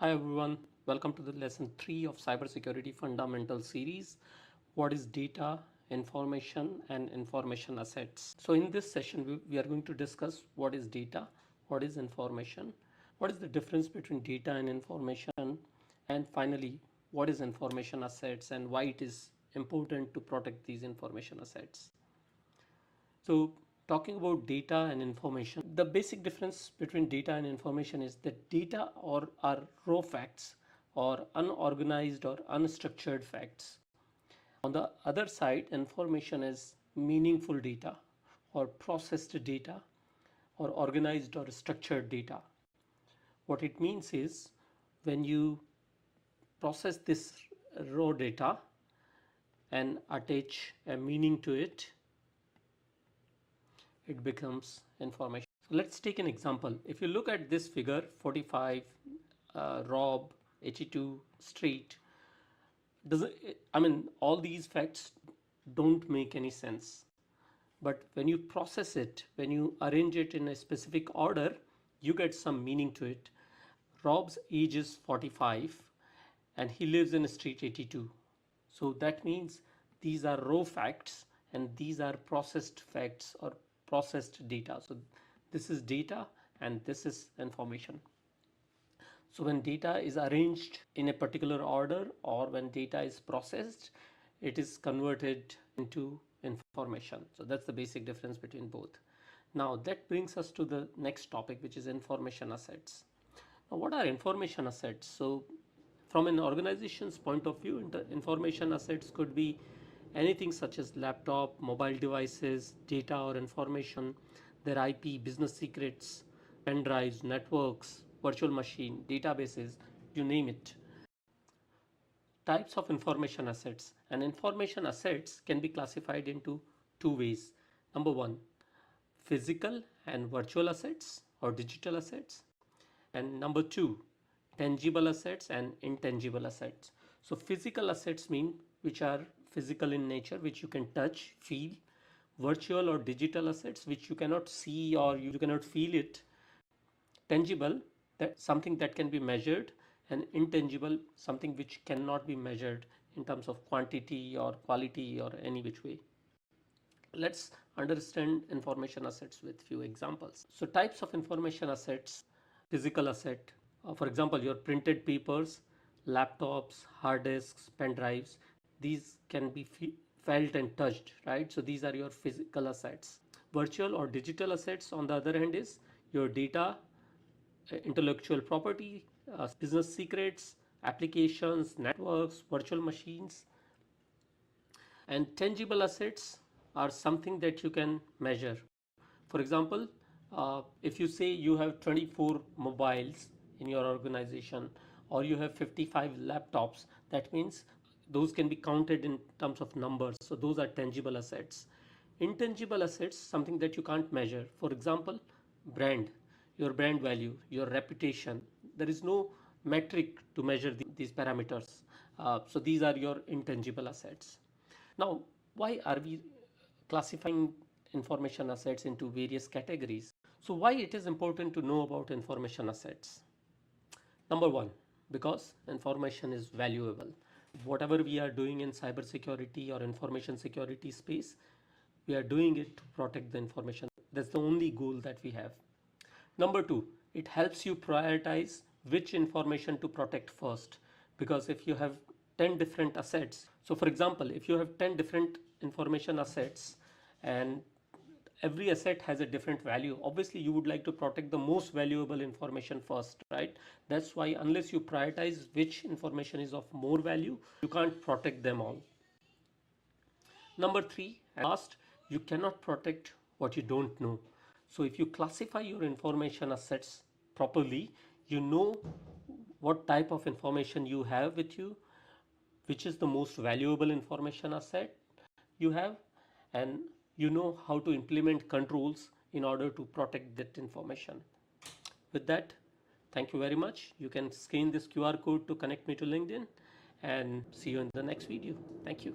Hi everyone, welcome to the lesson 3 of Cybersecurity Fundamental series. What is data, information and information assets? So in this session we are going to discuss what is data, what is information, what is the difference between data and information, and finally what is information assets and why it is important to protect these information assets. So talking about data and information, the basic difference between data and information is that data are raw facts or unorganized or unstructured facts. On the other side, information is meaningful data or processed data or organized or structured data. What it means is when you process this raw data and attach a meaning to it, it becomes information. So let's take an example. If you look at this figure 45, Rob, 82, Street, all these facts don't make any sense. But when you process it, when you arrange it in a specific order, you get some meaning to it. Rob's age is 45 and he lives in Street 82. So that means these are raw facts and these are processed facts or processed data. So this is data and this is information. So when data is arranged in a particular order or when data is processed, it is converted into information. So that's the basic difference between both. Now that brings us to the next topic, which is information assets. Now what are information assets? So from an organization's point of view, information assets could be anything such as laptop, mobile devices, data or information, their IP, business secrets, pen drives, networks, virtual machine, databases, you name it. Types of information assets. And information assets can be classified into two ways. Number one, physical and virtual assets or digital assets. And number two, tangible assets and intangible assets. So physical assets mean which are physical in nature, which you can touch, feel. Virtual or digital assets which you cannot see or you cannot feel it. Tangible, that something that can be measured, and intangible, something which cannot be measured in terms of quantity or quality or any which way. Let's understand information assets with few examples. So types of information assets. Physical asset, for example, your printed papers, laptops, hard disks, pen drives, these can be felt and touched, right? So these are your physical assets. Virtual or digital assets on the other hand is your data, intellectual property, business secrets, applications, networks, virtual machines. And tangible assets are something that you can measure. For example, if you say you have 24 mobiles in your organization or you have 55 laptops, that means those can be counted in terms of numbers. So those are tangible assets. Intangible assets, something that you can't measure. For example, brand, your brand value, your reputation. There is no metric to measure these parameters. So these are your intangible assets. Now, why are we classifying information assets into various categories? So why it is important to know about information assets? Number one, because information is valuable. Whatever we are doing in cybersecurity or information security space, we are doing it to protect the information. That's the only goal that we have. Number two, it helps you prioritize which information to protect first. Because if you have 10 different assets, so for example, if you have 10 different information assets and every asset has a different value, obviously you would like to protect the most valuable information first, right? That's why unless you prioritize which information is of more value, you can't protect them all. Number three, at last, you cannot protect what you don't know. So if you classify your information assets properly, you know what type of information you have with you, which is the most valuable information asset you have, and you know how to implement controls in order to protect that information. With that, thank you very much. You can scan this QR code to connect me to LinkedIn and see you in the next video. Thank you.